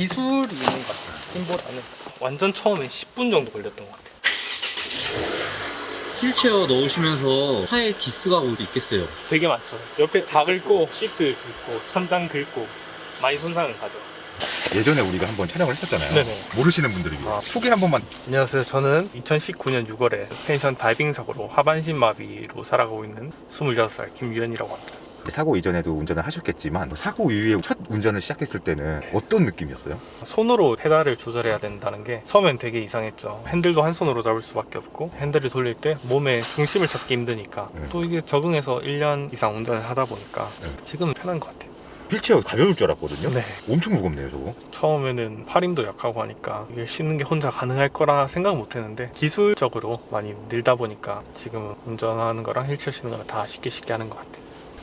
기술이 있는 것 같아요. 힘보다는 완전 처음엔 10분 정도 걸렸던 것 같아요. 휠체어 넣으시면서 차에 기스가 올 수 있겠어요. 되게 많죠. 옆에 다 긁고 시트 긁고 천장 긁고 많이 손상을 가죠. 예전에 우리가 한번 촬영을 했었잖아요. 네네. 모르시는 분들이 소개 한 번만. 안녕하세요. 저는 2019년 6월에 펜션 다이빙 사고로 하반신 마비로 살아가고 있는 26살 김유현이라고 합니다. 사고 이전에도 운전을 하셨겠지만 사고 이후에 첫 운전을 시작했을 때는 어떤 느낌이었어요? 손으로 페달을 조절해야 된다는 게 처음엔 되게 이상했죠. 핸들도 한 손으로 잡을 수밖에 없고 핸들을 돌릴 때 몸에 중심을 잡기 힘드니까 또 이게 적응해서 1년 이상 운전을 하다 보니까 지금은 편한 것 같아요. 휠체어 가벼울 줄 알았거든요. 네. 엄청 무겁네요 저거. 처음에는 팔힘도 약하고 하니까 이게 씻는 게 혼자 가능할 거라 생각 못 했는데 기술적으로 많이 늘다 보니까 지금은 운전하는 거랑 휠체어 씻는 거랑 다 쉽게 하는 것 같아요.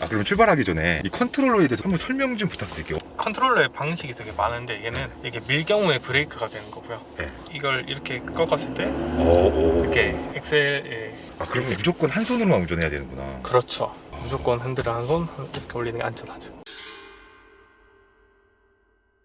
그럼 출발하기 전에 이 컨트롤러에 대해서 한번 설명 좀 부탁드릴게요. 컨트롤러의 방식이 되게 많은데 얘는 이게 밀 경우에 브레이크가 되는 거고요. 네. 이걸 이렇게 꺾었을 때 오. 이렇게 엑셀에 그럼 무조건 한 손으로만 운전해야 되는구나. 그렇죠. 무조건 핸들을 한 손 이렇게 올리는 게 안전하죠.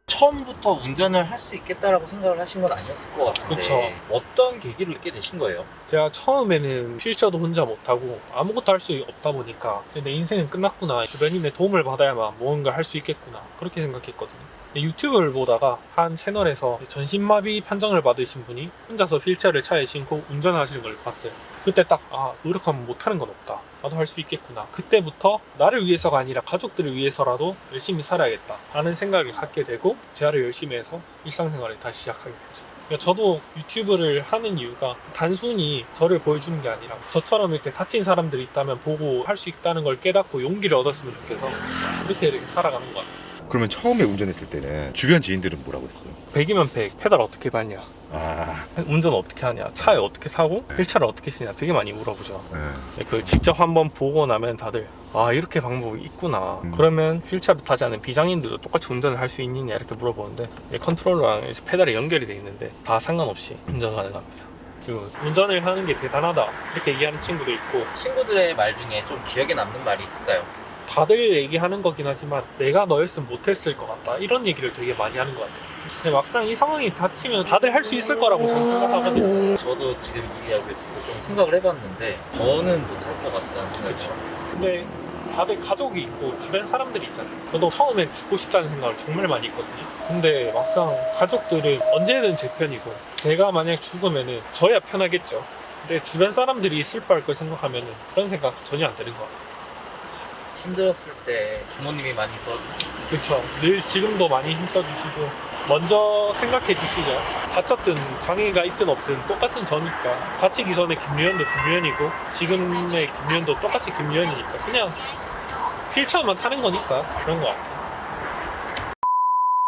처음부터 운전을 할 수 있겠다라고 생각을 하신 건 아니었을 것 같은데 그쵸. 어떤 계기로 있게 되신 거예요? 제가 처음에는 휠체어도 혼자 못하고 아무것도 할 수 없다 보니까 이제 내 인생은 끝났구나, 주변인의 도움을 받아야만 무언가 할 수 있겠구나, 그렇게 생각했거든요. 유튜브를 보다가 한 채널에서 전신마비 판정을 받으신 분이 혼자서 휠체어를 차에 신고 운전하시는 걸 봤어요. 그때 딱 노력하면 못하는 건 없다, 나도 할 수 있겠구나. 그때부터 나를 위해서가 아니라 가족들을 위해서라도 열심히 살아야겠다 라는 생각을 갖게 되고 재활을 열심히 해서 일상생활을 다시 시작하게 됐죠. 그러니까 저도 유튜브를 하는 이유가 단순히 저를 보여주는 게 아니라 저처럼 이렇게 다친 사람들이 있다면 보고 할 수 있다는 걸 깨닫고 용기를 얻었으면 좋겠어서 이렇게 살아가는 것 같아요. 그러면 처음에 운전했을 때는 주변 지인들은 뭐라고 했어요? 100이면 100, 페달 어떻게 밟냐, 운전 어떻게 하냐, 차에 어떻게 타고 휠체어를 어떻게 쓰냐 되게 많이 물어보죠. 그 직접 한번 보고 나면 다들 이렇게 방법이 있구나. 그러면 휠체어를 타지 않은 비장애인들도 똑같이 운전을 할 수 있느냐 이렇게 물어보는데 컨트롤러랑 페달이 연결이 돼 있는데 다 상관없이 운전 가능합니다. 그리고 운전을 하는 게 대단하다 이렇게 얘기하는 친구도 있고, 친구들의 말 중에 좀 기억에 남는 말이 있을까요? 다들 얘기하는 거긴 하지만 내가 너였으면 못했을 것 같다 이런 얘기를 되게 많이 하는 것 같아요. 근데 막상 이 상황이 닥치면 다들 할 수 있을 거라고 저는 생각하거든요. 저도 지금 이 이야기를 듣고 좀 생각을 해봤는데 저는 못할 것 같다는 생각이 그쵸. 들어요. 근데 다들 가족이 있고 주변 사람들이 있잖아요. 저도 처음엔 죽고 싶다는 생각을 정말 많이 했거든요. 근데 막상 가족들은 언제든 제 편이고 제가 만약 죽으면은 저야 편하겠죠. 근데 주변 사람들이 슬퍼할 걸 생각하면은 그런 생각 전혀 안 드는 것 같아요. 힘들었을 때 부모님이 많이 도와주시고 그쵸. 늘 지금도 많이 힘써주시고 먼저 생각해 주시죠. 다쳤든 장애가 있든 없든 똑같은 저니까. 다치기 전에 김유현도 김유현이고 지금의 김유현도 똑같이 김유현이니까 그냥 휠체어만 타는 거니까 그런 것 같아요.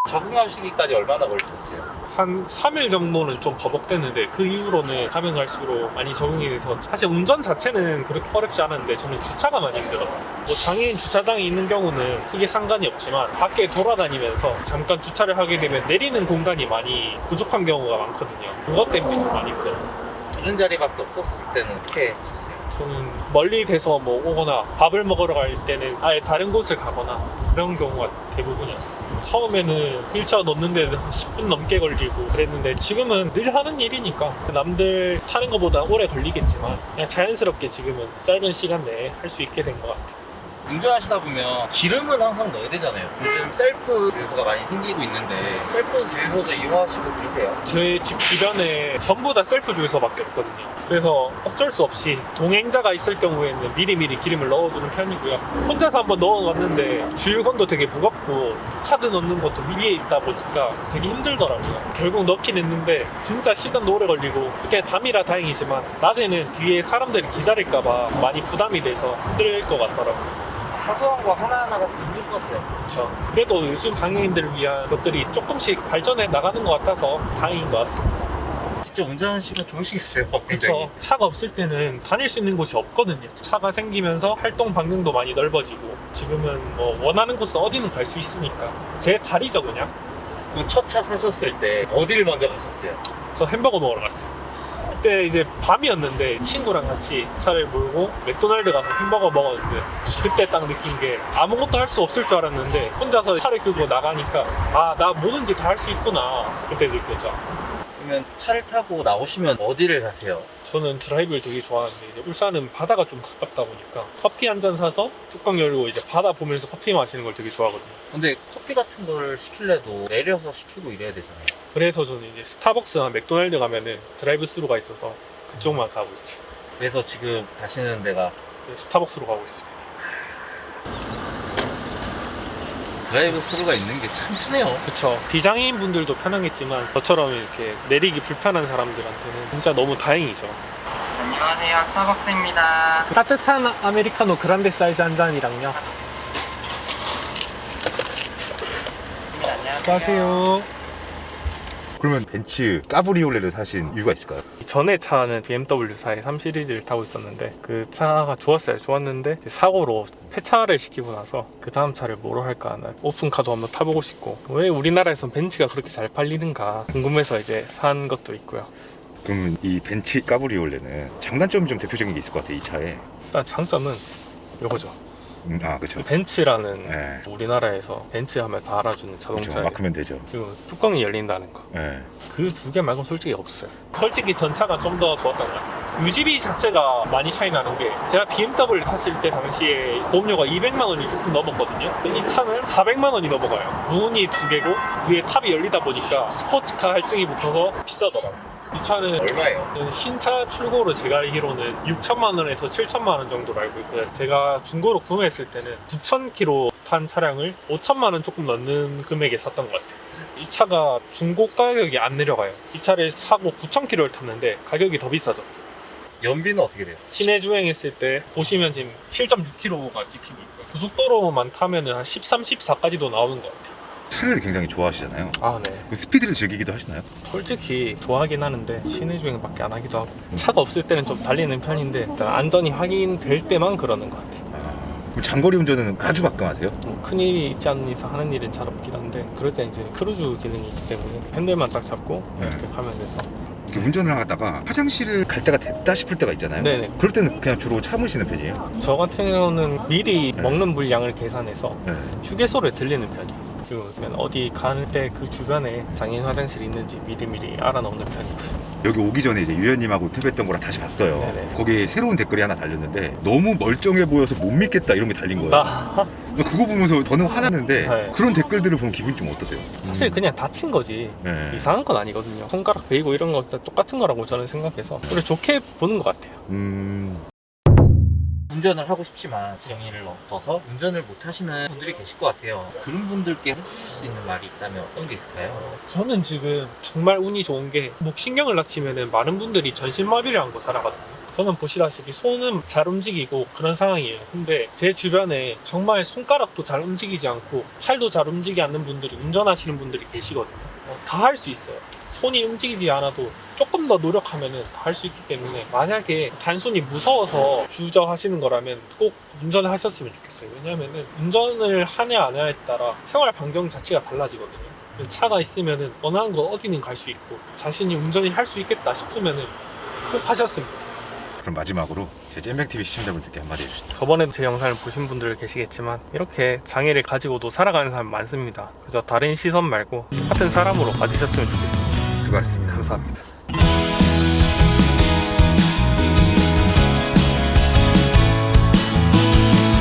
적응하시기까지 얼마나 걸리셨어요? 한 3일 정도는 좀 버벅댔는데 그 이후로는 가면 갈수록 많이 적응이 돼서 사실 운전 자체는 그렇게 어렵지 않았는데 저는 주차가 많이 힘들었어요. 뭐 장애인 주차장이 있는 경우는 크게 상관이 없지만 밖에 돌아다니면서 잠깐 주차를 하게 되면 내리는 공간이 많이 부족한 경우가 많거든요. 그것 때문에 좀 많이 힘들었어요. 이런 자리밖에 없었을 때는 어떻게 하셨어요? 저는 멀리 돼서 뭐 오거나 밥을 먹으러 갈 때는 아예 다른 곳을 가거나 그런 경우가 대부분이었어요. 처음에는 휠체어 넣는 데는 10분 넘게 걸리고 그랬는데 지금은 늘 하는 일이니까 남들 타는 것보다 오래 걸리겠지만 그냥 자연스럽게 지금은 짧은 시간 내에 할 수 있게 된 것 같아요. 운전하시다 보면 기름은 항상 넣어야 되잖아요. 요즘 셀프 주유소가 많이 생기고 있는데 셀프 주유소도 이용하시고 계세요? 저희 집 주변에 전부 다 셀프 주유소밖에 없거든요. 그래서 어쩔 수 없이 동행자가 있을 경우에는 미리미리 기름을 넣어주는 편이고요. 혼자서 한번 넣어봤는데 주유건도 되게 무겁고 카드 넣는 것도 위에 있다 보니까 되게 힘들더라고요. 결국 넣긴 했는데 진짜 시간도 오래 걸리고 이렇게 밤이라 다행이지만 낮에는 뒤에 사람들이 기다릴까봐 많이 부담이 돼서 힘들 것 같더라고요. 사소한 거 하나하나가 힘들 것 같아요. 그렇죠. 그래도 요즘 장애인들을 위한 것들이 조금씩 발전해 나가는 것 같아서 다행인 것 같습니다. 진짜 운전하시면 좋으시겠어요. 그렇죠. 차가 없을 때는 다닐 수 있는 곳이 없거든요. 차가 생기면서 활동 반경도 많이 넓어지고 지금은 뭐 원하는 곳은 어디는 갈 수 있으니까 제 다리죠 그냥. 첫 차 사셨을 때 어디를 먼저 가셨어요? 저 햄버거 먹으러 갔어요. 그때 이제 밤이었는데 친구랑 같이 차를 몰고 맥도날드 가서 햄버거 먹었는데 그때 딱 느낀 게 아무것도 할 수 없을 줄 알았는데 혼자서 차를 끌고 나가니까 아, 나 뭐든지 다 할 수 있구나 그때 느꼈죠. 그러면 차를 타고 나오시면 어디를 가세요? 저는 드라이브를 되게 좋아하는데 이제 울산은 바다가 좀 가깝다 보니까 커피 한 잔 사서 뚜껑 열고 이제 바다 보면서 커피 마시는 걸 되게 좋아하거든요. 근데 커피 같은 걸 시킬래도 내려서 시키고 이래야 되잖아요. 그래서 저는 이제 스타벅스나 맥도날드 가면은 드라이브 스루가 있어서 그쪽만 가고 있죠. 그래서 지금 가시는 데가 스타벅스로 가고 있습니다. 드라이브 스루가 있는 게 참 편해요. 그쵸. 비장애인 분들도 편하겠지만 저처럼 이렇게 내리기 불편한 사람들한테는 진짜 너무 다행이죠. 안녕하세요, 스타벅스입니다. 따뜻한 아메리카노 그란데 사이즈 한 잔이랑요. 안녕하세요. 그러면 벤츠 까브리올레를 사신 이유가 있을까요? 전에 차는 BMW사의 3 시리즈를 타고 있었는데 그 차가 좋았어요. 좋았는데 사고로 폐차를 시키고 나서 그 다음 차를 뭐로 할까 하나 오픈카도 한번 타보고 싶고 왜 우리나라에선 벤츠가 그렇게 잘 팔리는가 궁금해서 이제 산 것도 있고요. 그러면 이 벤츠 까브리올레는 장단점이 좀 대표적인 게 있을 것 같아요, 이 차에. 일단 장점은 이거죠. 그렇죠. 벤츠라는 네. 우리나라에서 벤츠 하면 다 알아주는 그렇죠. 자동차예요. 막으면 되죠. 그리고 뚜껑이 열린다는 거. 네. 그 두 개 말고 솔직히 없어요. 솔직히 전차가 좀 더 좋았던 것 같아요. 유지비 자체가 많이 차이 나는 게 제가 BMW 탔을 때 당시에 보험료가 200만 원이 조금 넘었거든요. 근데 이 차는 400만 원이 넘어가요. 문이 두 개고 위에 탑이 열리다 보니까 스포츠카 할증이 붙어서 비싸더라고요. 이 차는 얼마예요? 신차 출고로 제가 알기로는 6천만 원에서 7천만 원 정도로 알고 있고요. 제가 중고로 구매했을 때는 9,000km 탄 차량을 5천만 원 조금 넘는 금액에 샀던 것 같아요. 이 차가 중고 가격이 안 내려가요. 이 차를 사고 9,000km를 탔는데 가격이 더 비싸졌어요. 연비는 어떻게 돼요? 시내 주행했을 때 보시면 지금 7.6km가 찍히고 있고요. 고속도로만 타면은 한 13, 14까지도 나오는 것 같아요. 차를 굉장히 좋아하시잖아요. 아, 네. 그 스피드를 즐기기도 하시나요? 솔직히 좋아하긴 하는데 시내 주행밖에 안 하기도 하고 차가 없을 때는 좀 달리는 편인데 안전이 확인될 때만 그러는 것 같아요. 그럼 장거리 운전은 아주 가끔하세요? 뭐 큰일이 있지 않는 이상 하는 일은 잘 없긴 한데 그럴 때 이제 크루즈 기능이 있기 때문에 핸들만 딱 잡고 이렇게 가면 돼서 운전을 하다가 화장실을 갈 때가 됐다 싶을 때가 있잖아요. 네네. 그럴 때는 그냥 주로 참으시는 편이에요? 저 같은 경우는 미리 네. 먹는 물량을 계산해서 네. 휴게소를 들리는 편이에요. 그리고 그냥 어디 가는 때 그 주변에 장애인 화장실이 있는지 미리미리 알아놓는 편이고요. 여기 오기 전에 이제 유현님하고 인터뷰했던 거랑 다시 봤어요. 네네. 거기에 새로운 댓글이 하나 달렸는데 너무 멀쩡해 보여서 못 믿겠다 이런 게 달린 거예요. 그거 보면서 저는 화났는데 네. 그런 댓글들을 보면 기분이 좀 어떠세요? 사실 그냥 다친 거지 네. 이상한 건 아니거든요. 손가락 베이고 이런 거 똑같은 거라고 저는 생각해서 그래 좋게 보는 것 같아요. 운전을 하고 싶지만 장애를 얻어서 운전을 못 하시는 분들이 계실 것 같아요. 그런 분들께 해주실 수 있는 말이 있다면 어떤 게 있을까요? 저는 지금 정말 운이 좋은 게 목신경을 다치면은 많은 분들이 전신마비를 안고 살아가거든요. 저는 보시다시피 손은 잘 움직이고 그런 상황이에요. 근데 제 주변에 정말 손가락도 잘 움직이지 않고 팔도 잘 움직이지 않는 분들이 운전하시는 분들이 계시거든요. 다 할 수 있어요. 손이 움직이지 않아도 조금 더 노력하면 다 할 수 있기 때문에 만약에 단순히 무서워서 주저하시는 거라면 꼭 운전을 하셨으면 좋겠어요. 왜냐하면 운전을 하냐 안 하냐에 따라 생활 반경 자체가 달라지거든요. 차가 있으면 원하는 곳 어디든 갈 수 있고 자신이 운전을 할 수 있겠다 싶으면 꼭 하셨으면 좋겠어요. 그럼 마지막으로 제 잼뱅TV 시청자분들께 한마디 해주시죠. 저번에도 제 영상을 보신 분들 계시겠지만 이렇게 장애를 가지고도 살아가는 사람 많습니다. 그저 다른 시선 말고 똑같은 사람으로 봐주셨으면 좋겠습니다. 수고하셨습니다. 감사합니다.